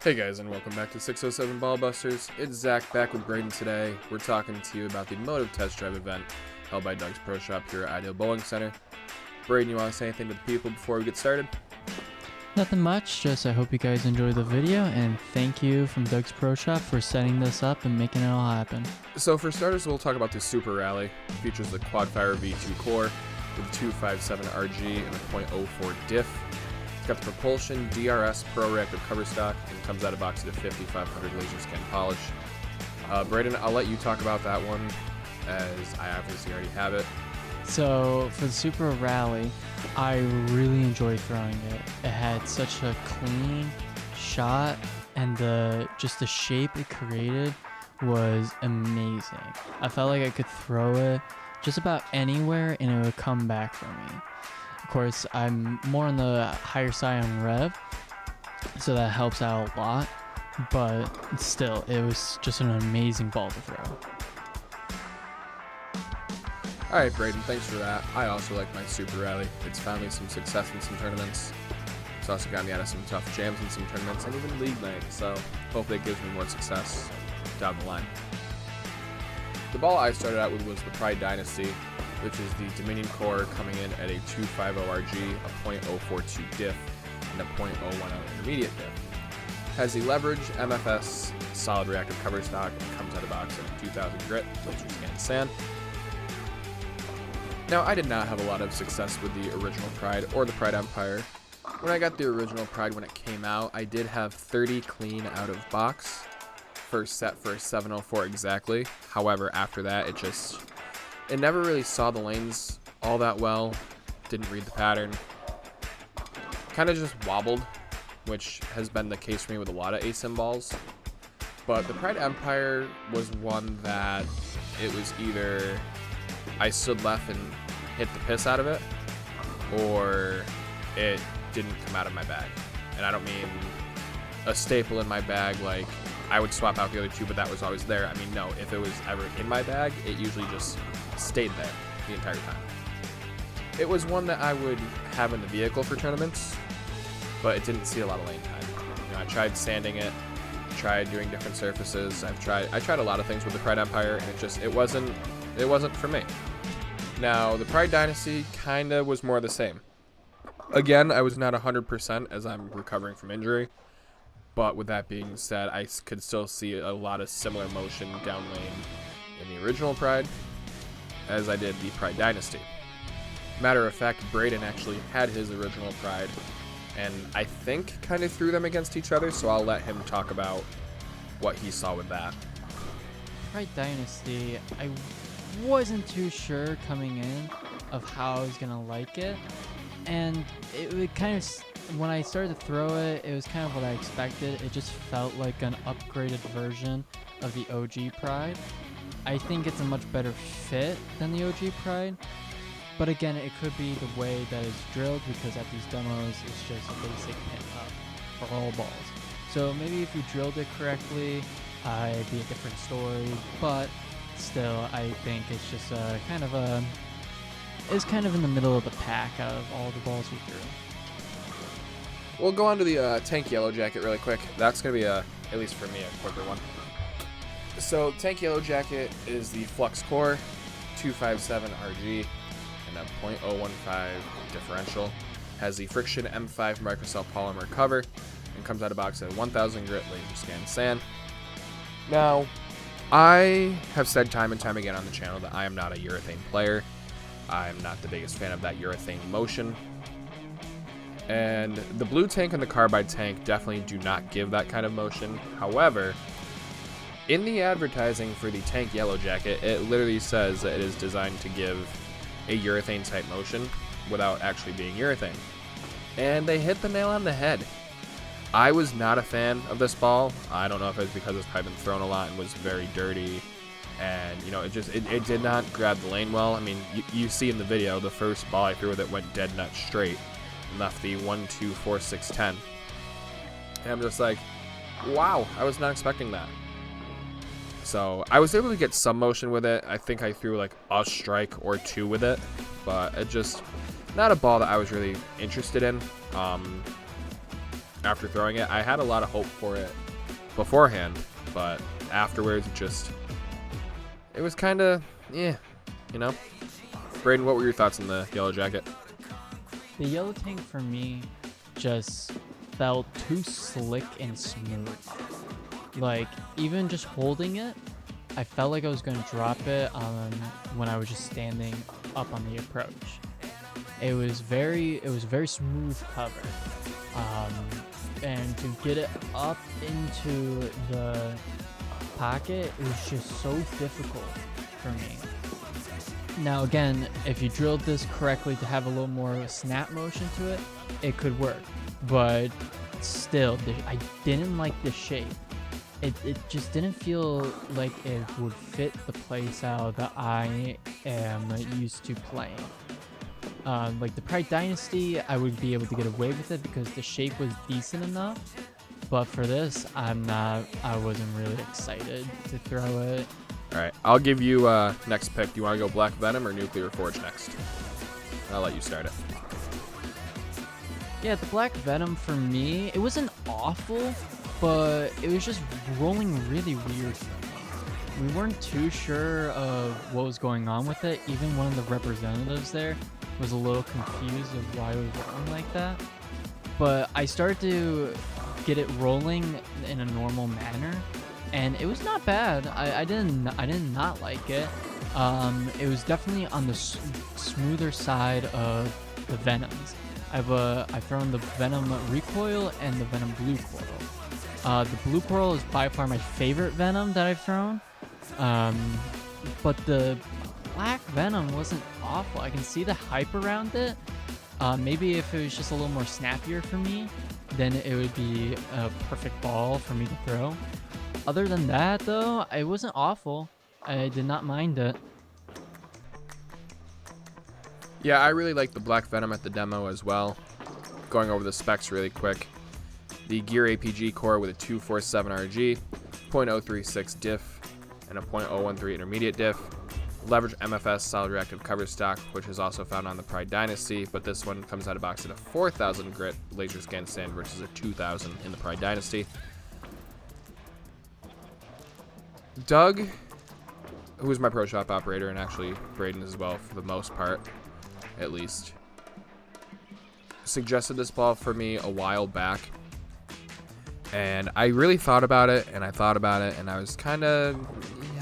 Hey guys, and welcome back to 607 Ballbusters. It's Zach back with Braedyn today. We're talking to you about the Motiv test drive event held by Doug's Pro Shop here at Ideal Bowling Center. Braedyn, you want to say anything to the people before we get started? Nothing much, just I hope you guys enjoy the video, and thank you from Doug's Pro Shop for setting this up and making it all happen. So for starters, we'll talk about the Super Rally. It features the Quadfire V2 core with a 257 RG and a .04 diff. It's got the Propulsion DRS Pro Reactive cover stock and comes out of box at a 5500 laser scan polish. Braedyn, I'll let you talk about that one as I obviously already have it. So for the Super Rally, I really enjoyed throwing it. It had such a clean shot, and the shape it created was amazing. I felt like I could throw it just about anywhere and it would come back for me. Of course, I'm more on the higher side on rev, so that helps out a lot, but still, it was just an amazing ball to throw. Alright, Braedyn, thanks for that. I also like my Super Rally. It's found me some success in some tournaments. It's also got me out of some tough jams in some tournaments and even league night, so hopefully it gives me more success down the line. The ball I started out with was the Dynasty, which is the Dominion core coming in at a 250 RG, a .042 diff, and a .010 intermediate diff. Has the Leverage MFS solid reactive cover stock and comes out of box at a 2000 grit laser scan sand. Now, I did not have a lot of success with the original Pride or the Pride Empire. When I got the original Pride when it came out, I did have 30 clean out of box, first set for a 704 exactly. However, after that, it never really saw the lanes all that well, didn't read the pattern, kind of just wobbled, which has been the case for me with a lot of ASIM balls. But the Pride Empire was one that it was either I stood left and hit the piss out of it, or it didn't come out of my bag. And I don't mean a staple in my bag like I would swap out the other two, but that was always there. I mean, no, if it was ever in my bag, it usually just stayed there the entire time. It was one that I would have in the vehicle for tournaments, but it didn't see a lot of lane time. You know, I tried sanding it, tried doing different surfaces. I tried a lot of things with the Pride Empire, and it wasn't for me. Now, the Pride Dynasty kind of was more of the same. Again, I was not 100% as I'm recovering from injury, but with that being said, I could still see a lot of similar motion down lane in the original Pride as I did the Pride Dynasty. Matter of fact, Braedyn actually had his original Pride, and I think kind of threw them against each other, so I'll let him talk about what he saw with that. Pride Dynasty, I wasn't too sure coming in of how I was gonna like it, and it would kind of, when I started to throw it, it was kind of what I expected. It just felt like an upgraded version of the OG Pride. I think it's a much better fit than the OG Pride, but again, it could be the way that it's drilled, because at these demos it's just a basic pin up for all balls. So maybe if you drilled it correctly, it'd be a different story, but still, I think it's just it's kind of in the middle of the pack out of all the balls we threw. We'll go on to the Tank Yellow Jacket really quick. That's going to be, at least for me, a quicker one. So Tank Yellow Jacket is the Flux Core, 257 RG, and a .015 differential. Has the Friction M5 Microcell polymer cover, and comes out of box at 1000 grit laser scan sand. Now, I have said time and time again on the channel that I am not a urethane player. I'm not the biggest fan of that urethane motion. And the blue tank and the carbide tank definitely do not give that kind of motion. However, in the advertising for the Tank Yellow Jacket, it literally says that it is designed to give a urethane type motion without actually being urethane. And they hit the nail on the head. I was not a fan of this ball. I don't know if it's because it's probably been thrown a lot and was very dirty, and you know, it did not grab the lane well. I mean, you see in the video, the first ball I threw with it went dead nut straight and left the 1, 2, 4, 6, 10. And I'm just like, wow, I was not expecting that. So I was able to get some motion with it. I think I threw like a strike or two with it, but it just not a ball that I was really interested in. after throwing it. I had a lot of hope for it beforehand, but afterwards it was kind of, yeah, you know. Braedyn, what were your thoughts on the yellow jacket? The yellow tank for me just felt too slick and smooth. Like, even just holding it, I felt like I was going to drop it when I was just standing up on the approach. It was very smooth cover. And to get it up into the pocket, it was just so difficult for me. Now again, if you drilled this correctly to have a little more of a snap motion to it, it could work. But still, I didn't like the shape. It just didn't feel like it would fit the playstyle that I am used to playing. Like the Pride Dynasty, I would be able to get away with it because the shape was decent enough. But for this, I wasn't really excited to throw it. All right, I'll give you next pick. Do you want to go Black Venom or Nuclear Forge next? I'll let you start it. Yeah, the Black Venom for me, it wasn't awful, but it was just rolling really weird for me. We weren't too sure of what was going on with it. Even one of the representatives there was a little confused of why it was rolling like that. But I started to get it rolling in a normal manner, and it was not bad. I did not like it. It was definitely on the smoother side of the Venoms. I've thrown the Venom Recoil and the Venom Blue Coil. The Blue Coil is by far my favorite Venom that I've thrown. But the Black Venom wasn't awful. I can see the hype around it. Maybe if it was just a little more snappier for me, then it would be a perfect ball for me to throw. Other than that, though, it wasn't awful. I did not mind it. Yeah, I really like the Black Venom at the demo as well. Going over the specs really quick. The Gear APG core with a 247 RG, 0.036 diff, and a 0.013 intermediate diff. Leverage MFS solid reactive cover stock, which is also found on the Pride Dynasty, but this one comes out of box at a 4,000 grit laser scan sand versus a 2,000 in the Pride Dynasty. Doug, who is my pro shop operator, and actually Braedyn as well for the most part, at least, suggested this ball for me a while back. And I really thought about it, and I was kind of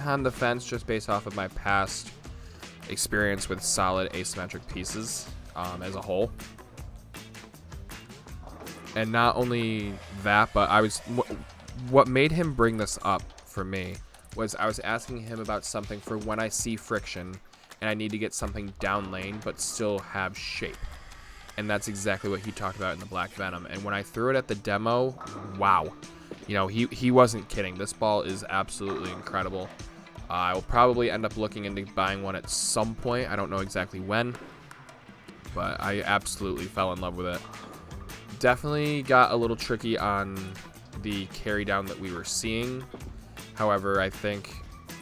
on the fence just based off of my past experience with solid asymmetric pieces as a whole. And not only that, but what made him bring this up for me was I was asking him about something for when I see friction and I need to get something down lane but still have shape. And that's exactly what he talked about in the Black Venom. And when I threw it at the demo, wow. You know, he wasn't kidding. This ball is absolutely incredible. I will probably end up looking into buying one at some point. I don't know exactly when, but I absolutely fell in love with it. Definitely got a little tricky on the carry down that we were seeing. However, I think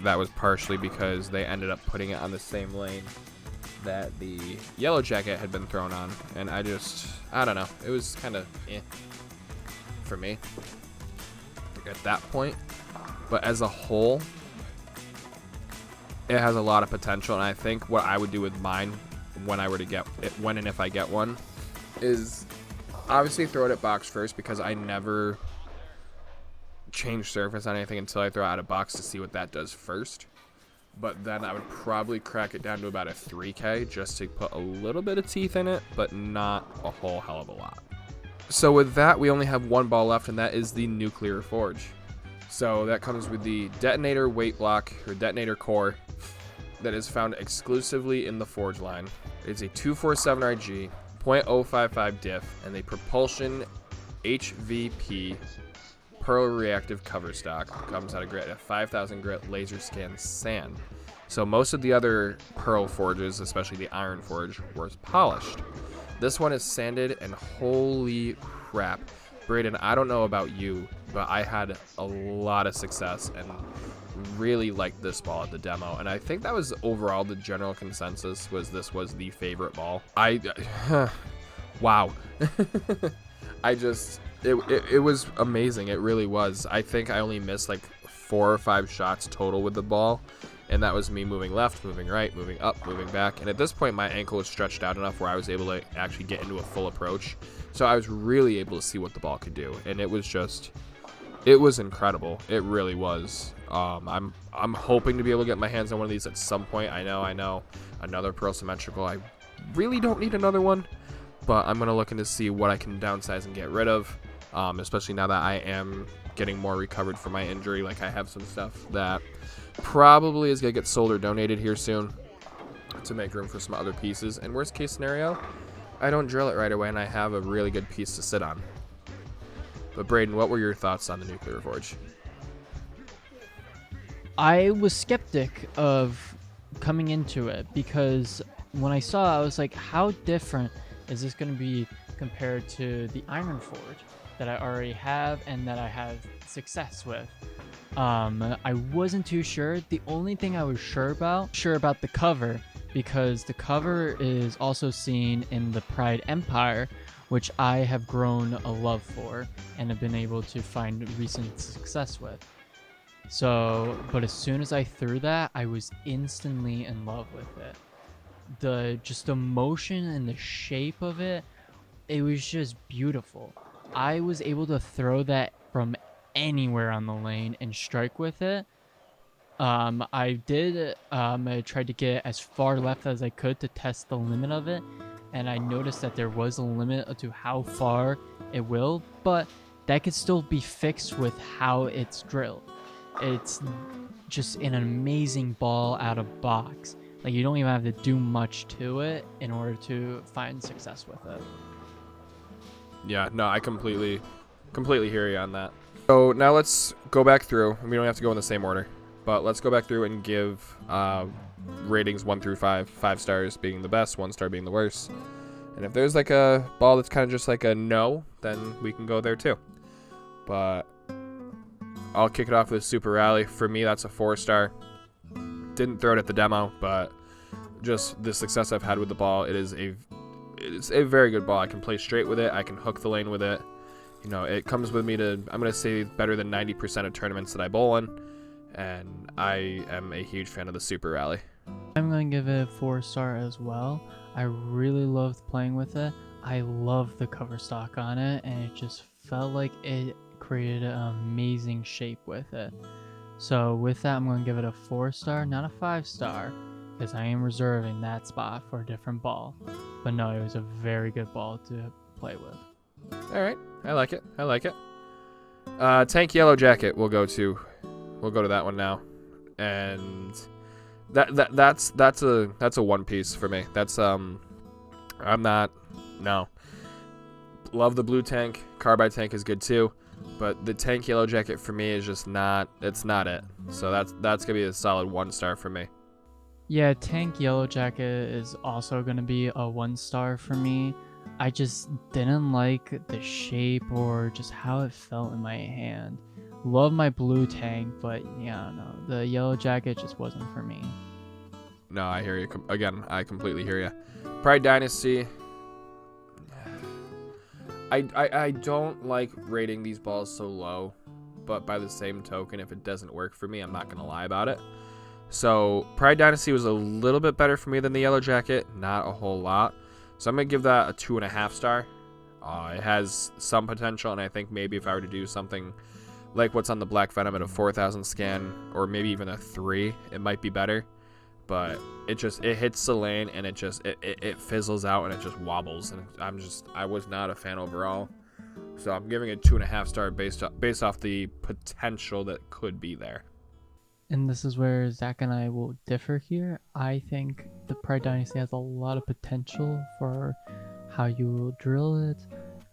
that was partially because they ended up putting it on the same lane that the yellow jacket had been thrown on, and I don't know, it was kind of for me at that point. But as a whole, it has a lot of potential, and I think what I would do with mine when I were to get it, when and if I get one, is obviously throw it at box first, because I never change surface on anything until I throw it out of box to see what that does first. But then I would probably crack it down to about a 3K just to put a little bit of teeth in it, but not a whole hell of a lot. So with that, we only have one ball left, and that is the Nuclear Forge. So that comes with the detonator weight block, or detonator core, that is found exclusively in the Forge line. It's a 247 RG, 0.055 diff, and the propulsion HVP Pearl Reactive cover stock. Comes out of grit at 5,000 grit laser scan sand. So most of the other Pearl forges, especially the Iron Forge, were polished. This one is sanded, and holy crap. Braedyn, I don't know about you, but I had a lot of success and really liked this ball at the demo. And I think that was overall the general consensus, was this was the favorite ball. Wow. it was amazing. It really was. I think I only missed like 4 or 5 shots total with the ball, and that was me moving left, moving right, moving up, moving back. And at this point, my ankle was stretched out enough where I was able to actually get into a full approach. So I was really able to see what the ball could do, and it was incredible. It really was. I'm hoping to be able to get my hands on one of these at some point. I know another pearl symmetrical. I really don't need another one, but I'm gonna look into see what I can downsize and get rid of, especially now that I am getting more recovered from my injury. Like, I have some stuff that probably is gonna get sold or donated here soon to make room for some other pieces. And worst case scenario, I don't drill it right away and I have a really good piece to sit on. But Braedyn, what were your thoughts on the Nuclear Forge? I was skeptic of coming into it because when I saw it, I was like, how different is this going to be compared to the Iron Forge that I already have and that I have success with? I wasn't too sure. The only thing I was sure about the cover, because the cover is also seen in the Pride Empire, which I have grown a love for and have been able to find recent success with. So, but as soon as I threw that, I was instantly in love with it. The motion and the shape of it, it was just beautiful. I was able to throw that from anywhere on the lane and strike with it. I tried to get as far left as I could to test the limit of it, and I noticed that there was a limit to how far it will, but that could still be fixed with how it's drilled. It's just an amazing ball out of box. Like, you don't even have to do much to it in order to find success with it. Yeah, no, I completely hear you on that. So now let's go back through. We don't have to go in the same order, but let's go back through and give ratings 1 through 5. 5 stars being the best, 1 star being the worst. And if there's like a ball that's kind of just like a no, then we can go there too. But I'll kick it off with Super Rally. For me, that's a 4 star. Didn't throw it at the demo, but just the success I've had with the ball, it's a very good ball. I can play straight with it. I can hook the lane with it. You know, it comes with me to, I'm going to say, better than 90% of tournaments that I bowl in. And I am a huge fan of the Super Rally. I'm going to give it a 4 star as well. I really loved playing with it. I love the cover stock on it, and it just felt like it created an amazing shape with it. So with that, I'm going to give it a 4 star, not a 5 star, because I am reserving that spot for a different ball. But no, it was a very good ball to play with. All right, I like it. Tank Yellow Jacket. We'll go to that one now, and that's a one piece for me. That's Love the blue tank. Carbide tank is good too. But the Tank Yellow Jacket for me is just not it. So that's gonna be a solid 1 star for me. Yeah, Tank Yellow Jacket is also gonna be a 1 star for me. I just didn't like the shape or just how it felt in my hand. Love my blue tank, but yeah, no, the Yellow Jacket just wasn't for me. No, I hear you. Again, I completely hear you. Pride Dynasty. I don't like rating these balls so low, but by the same token, if it doesn't work for me, I'm not going to lie about it. So Pride Dynasty was a little bit better for me than the Yellow Jacket, not a whole lot. So I'm going to give that a 2.5 star. It has some potential, and I think maybe if I were to do something like what's on the Black Venom at a 4,000 scan, or maybe even a 3, it might be better. But it hits the lane, and it fizzles out, and it just wobbles, and I was not a fan overall. So I'm giving it 2.5 star based off the potential that could be there. And this is where Zach and I will differ here. I think the Pride Dynasty has a lot of potential for how you will drill it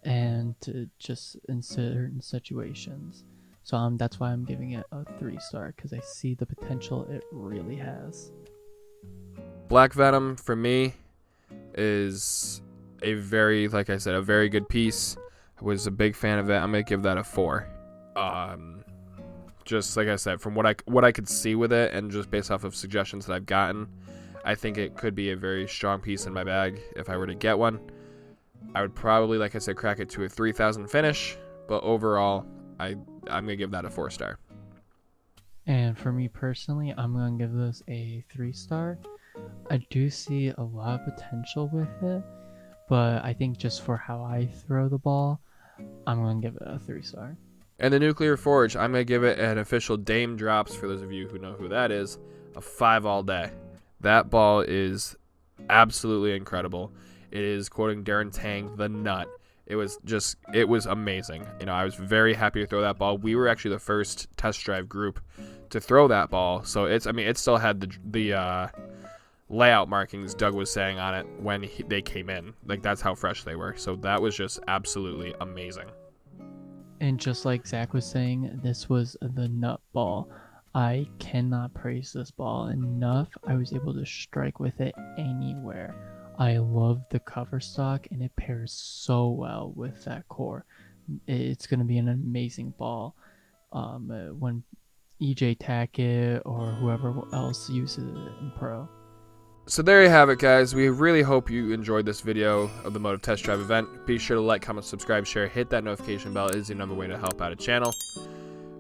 and just in certain situations. So that's why I'm giving it a 3 star, because I see the potential it really has. Black Venom for me is a very, like I said, a very good piece. I was a big fan of it. I'm gonna give that a 4. Just like I said, from what I could see with it, and just based off of suggestions that I've gotten, I think it could be a very strong piece in my bag if I were to get one. I would probably, like I said, crack it to a 3,000 finish, but overall, I'm gonna give that a 4-star. And for me personally, I'm going to give this a 3-star. I do see a lot of potential with it, but I think just for how I throw the ball, I'm going to give it a 3-star. And the Nuclear Forge, I'm going to give it an official Dame Drops, for those of you who know who that is, a 5 all day. That ball is absolutely incredible. It is, quoting Darren Tang, the nut. It was amazing. You know, I was very happy to throw that ball. We were actually the first test drive group to throw that ball. So it still had the layout markings Doug was saying on it when they came in. Like, that's how fresh they were. So that was just absolutely amazing. And just like Zach was saying, this was the nut ball. I cannot praise this ball enough. I was able to strike with it anywhere. I love the cover stock, and it pairs so well with that core. It's going to be an amazing ball when EJ Tackett or whoever else uses it in pro. So there you have it, guys. We really hope you enjoyed this video of the Motiv Test Drive event. Be sure to like, comment, subscribe, share, hit that notification bell. It is the number way to help out a channel.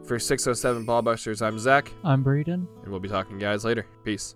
For 607 Ballbusters, I'm Zach. I'm Braedyn. And we'll be talking to you guys later. Peace.